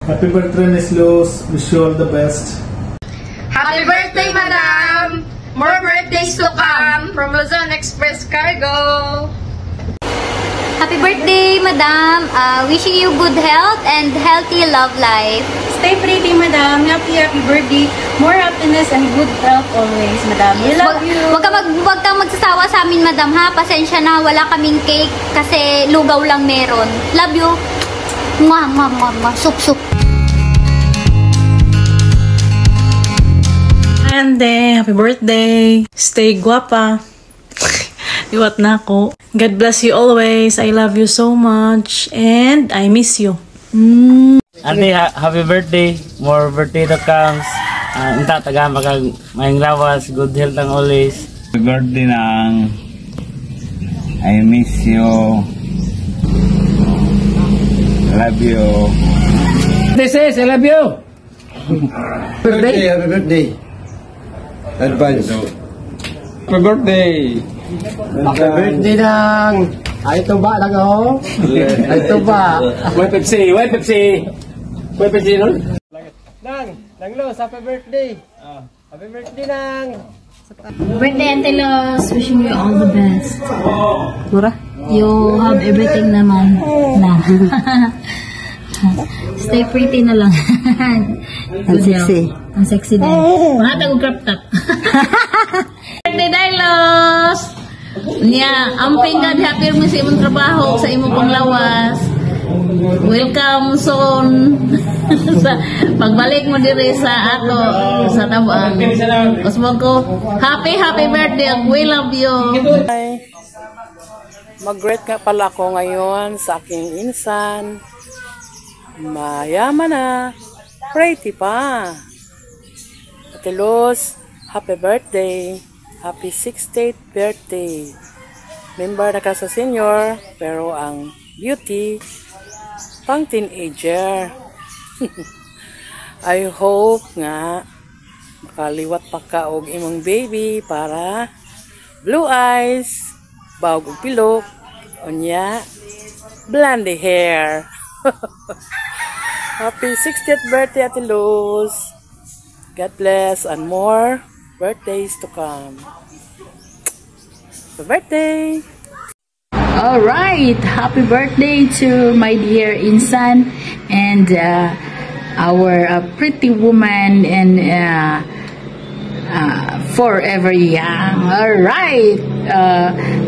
Happy birthday, Miss Luz. Wish you all the best. Happy birthday, Madam! More birthdays to come from Luzon Express Cargo. Happy birthday, Madam! Wishing you good health and healthy love life. Stay pretty, Madam. Happy birthday. More happiness and good health always, Madam. We love you. Huwag kang magsasawa sa amin, Madam, ha? Pasensya na, wala kaming cake kasi lugaw lang meron. Love you. Mwah, mwah, mwah, mwah. Sup, sup. And happy birthday. Stay guapa. Iwat na ako. God bless you always. I love you so much. And I miss you. Auntie, happy birthday. More birthday that comes. Inta taga makag maing lawas. Good health ang always. Happy birthday nang I miss you. Love you. This is, I love you. Birthday, happy birthday. Advance. Happy birthday. Happy birthday nang. Ay tuba lang oh. Ay tuba. Why Pepsi? Why Pepsi? Why Pepsi nun? Nang Los, happy birthday. Happy birthday nang. Birthday, Auntie Los. Wishing you all the best. Mura? You have everything naman. Na. Stay pretty na lang. Ang sexy. Ang sexy din. Mahatag og crop top. Birthday, Dailos! Niya, amping God, happy mo sa imong trabaho, sa imong panglawas. Welcome soon. Sa pagbalik mo diri sa ato sa Tabuang. Usmog ko, happy birthday. We love you. Mag-greet ka pala ako ngayon sa aking insan. Mayaman na. Pretty pa. Ate Luz, happy birthday. Happy 60th birthday. Member na ka sa senior, pero ang beauty, pang teenager. I hope nga makaliwat pa ka og imong baby para blue eyes, bawg og pilok, unya, blonde hair. Happy 60th birthday, Ate Luz. God bless and more birthdays to come. Happy birthday! Alright, happy birthday to my dear Insan and our pretty woman and forever young. Alright,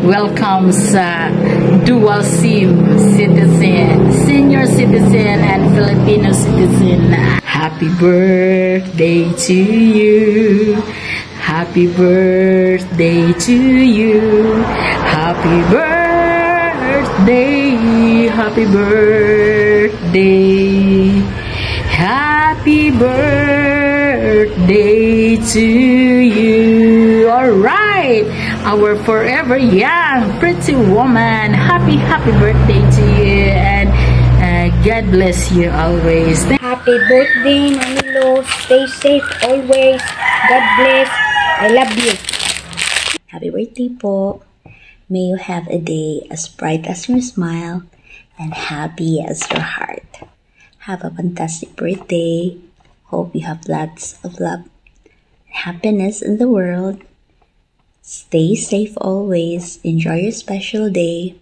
welcome sa dual SIM citizen, senior citizen and Filipino citizen. Happy birthday to you. Happy birthday to you. Happy birthday. Happy birthday. Happy birthday to you. Alright, our forever young pretty woman. Happy birthday to you and God bless you always. Happy birthday, Mami Lo. Stay safe always. God bless. I love you. Happy birthday po. May you have a day as bright as your smile and happy as your heart. Have a fantastic birthday. Hope you have lots of love and happiness in the world. Stay safe always. Enjoy your special day.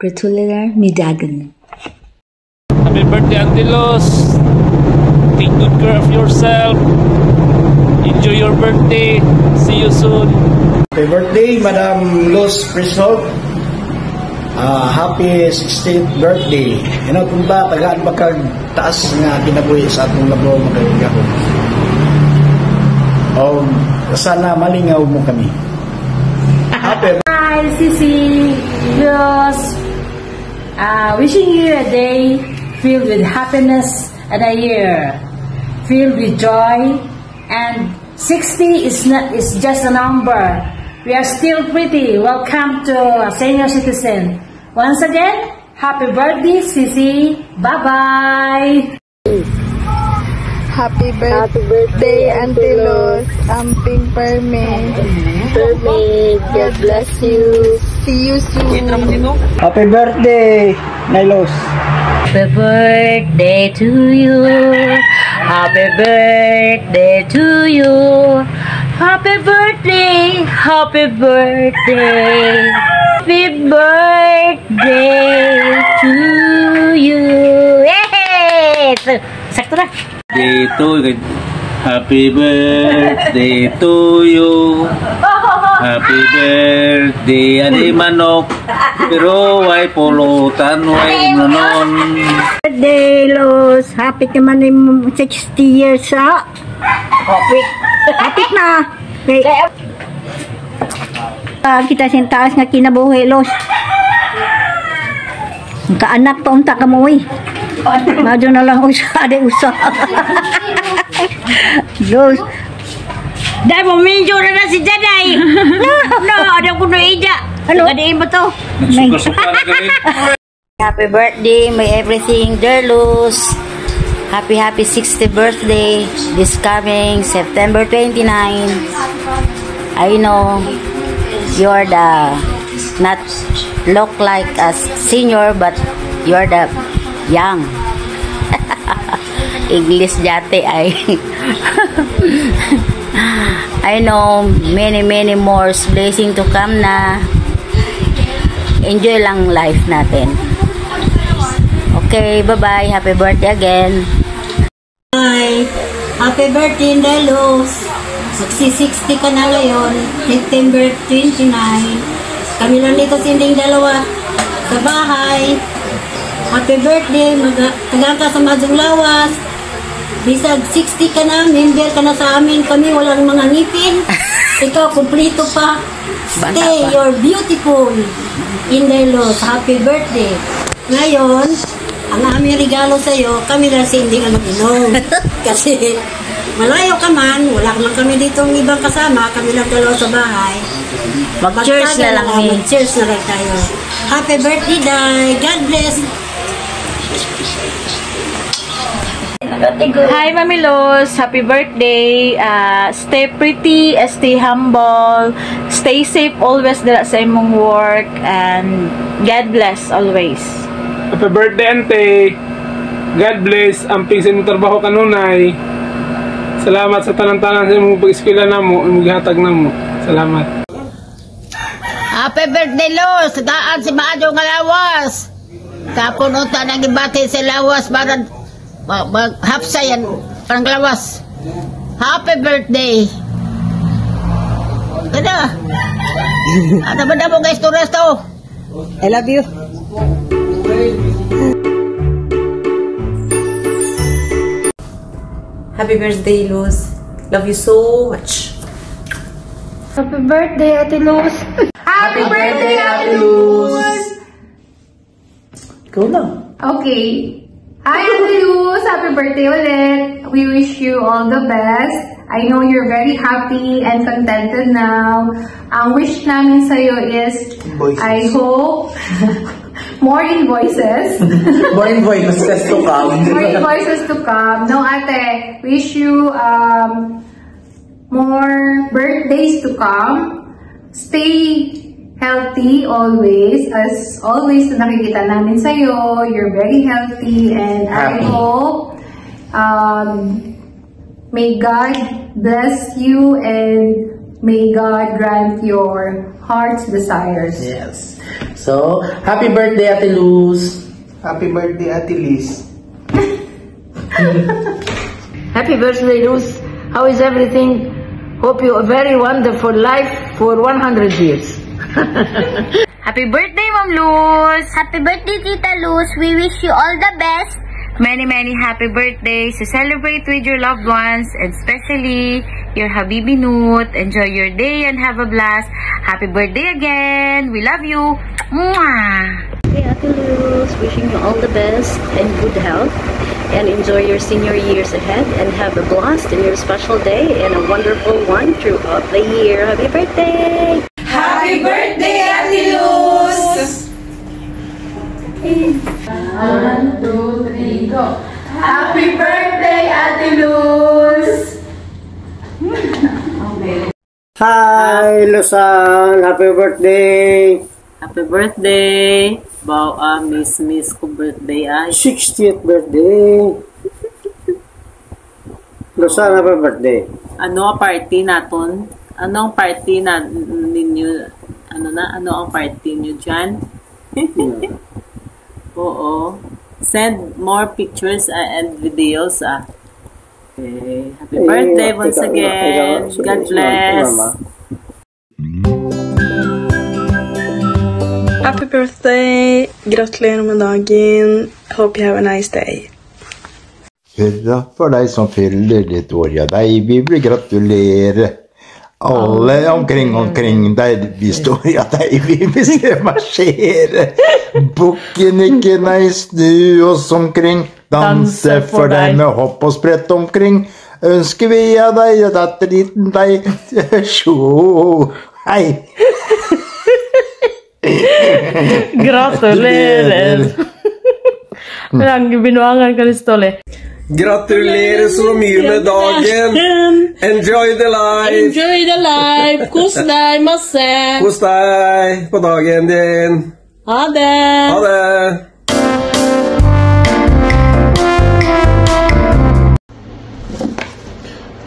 Gratular Midagan. Happy birthday, Auntie Luz. Take good care of yourself. Enjoy your birthday. See you soon. Happy birthday, Madam Luz Prisol. Happy 16th birthday. Kung ba, tagaan ba kag taas nga kinabuhi sa atong labo magkagahon. O sana malingaw mo kami. Happy Hi, Sisi. Luz. Wishing you a day filled with happiness and a year filled with joy. And 60 is just a number. We are still pretty. Welcome to a senior citizen. Once again, happy birthday, Sisi. Bye-bye. Happy birthday, Auntie Luz. Amping Perme. God bless you. See you soon. Happy birthday, Nailos. Happy birthday to you. Happy birthday to you. Happy birthday. Happy birthday. Happy birthday to you. Yay! Sakto na. Happy birthday to you. Happy birthday, adi manok. Pero way pulutan, way nonon. Birthday, Luz. Happy naman yung 60 years, ha? Happy. Happy na. Okay. Kita sintaas nga kinabuhi, Luz. Kaanak pa unta ka mo, eh. Madyo na lang usa, usa. Luz. Dahil mo minjo na si Jaday. No, ada ko na ija. Ano? Kadiin mo to? Happy birthday, may everything, dear Luz. Happy 60th birthday this coming September 29. I know you're the not look like a senior, but you're the young. English jate ay. I know many more blessings to come na. Enjoy lang life natin. Okay, bye-bye. Happy birthday again. Hi. Happy birthday, Luz. Magsi-60 ka na ngayon. September 29. Kami lang dito sinding dalawa sa bahay. Happy birthday. Tagaan ka sa Madjong Lawas. Bisag 60 ka na, member ka na sa amin. Kami walang mga ngipin. Ikaw, kumplito pa. Stay, you're beautiful. Luz, happy birthday. Ngayon, ang aming regalo sa'yo, kami lang sinding ang mag-inom. Kasi malayo ka man, wala man kami dito ng ibang kasama, kami lang dalawa sa bahay. Mag-cheers na lang. Mag-cheers na lang tayo. Happy birthday, Day. God bless. Hi, Mami Luz. Happy birthday. Stay pretty, stay humble, stay safe always dala sa imong work, and God bless always. Happy birthday, Ante. God bless. Amping sa imong trabaho kanunay. Salamat sa tanan-tanan sa imong pag-eskwela namo, imong gihatag namo. Salamat. Happy birthday, Luz. Daan si Maadyo nga lawas. Tapon unta nang gibati sa lawas para maghapsa yan parang lawas. Happy birthday. Kada. Ano ba na mo guys to resto? I love you. Happy birthday, Luz. Love you so much. Happy birthday, Ate Luz. Happy birthday, Ate Luz. Go na. Okay. Hi, Ate Luz. Happy birthday ulit. We wish you all the best. I know you're very happy and contented now. Ang wish namin sa'yo is, invoices. I hope, more invoices. More invoices to come. More invoices to come. No, ate, wish you more birthdays to come. Stay healthy always. As always na nakikita namin sa'yo, you're very healthy, and happy. I hope may God bless you and may God grant your heart's desires. Yes. So, happy birthday, Ate Luz. Happy birthday, Ate Liz. Happy birthday, Luz. How is everything? Hope you a very wonderful life for 100 years. Happy birthday, Ma'am Luz. Happy birthday, Tita Luz. We wish you all the best. Many happy birthdays to celebrate with your loved ones, and especially your Habibi Nut. Enjoy your day and have a blast. Happy birthday again. We love you. Mwah! Hey, Ate Luz, wishing you all the best and good health, and enjoy your senior years ahead, and have a blast in your special day and a wonderful one throughout the year. Happy birthday! Happy birthday, Ate Luz! 1, 2, 3, go! Happy birthday, Ate Luz! Hi, Luzon! Happy birthday! Happy birthday! Bao miss ko birthday ay. 60th birthday. Sana pa birthday? Ano ang party naton? Ano ang party na ninyo? Ano ang party niyo dyan? Oo. Send more pictures and videos Okay. Happy birthday once again. God bless. Happy birthday! Gratulerer med dagen. Hope you have a nice day. Hurra for deg som fyller ditt år, ja deg vi vil gratulere. Alle omkring der vi står, ja deg vi vil se marsjere. Bukken ikke nei snu oss omkring, danse for deg med hopp og sprett omkring. Ønsker vi av deg og datterliten deg, sjå, hei. Gratulerer. Binuangan ka ni Ståle. Gratulerer så mye med dagen. Enjoy the life. Enjoy the life. Kos deg masse. Kos deg på dagen din. Ha det. Ha det.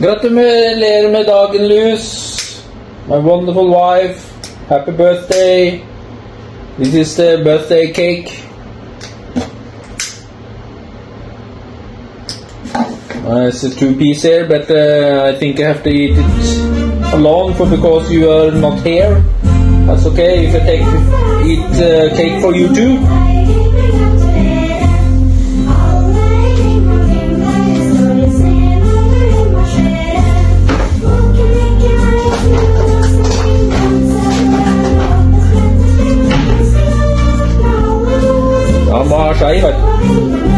Gratulerer med dagen, Luz. My wonderful wife. Happy birthday. This is the birthday cake. It's a 2-piece here, but I think I have to eat it alone because you are not here. That's okay if I eat cake for you too. Ja, må ha skei, vet du.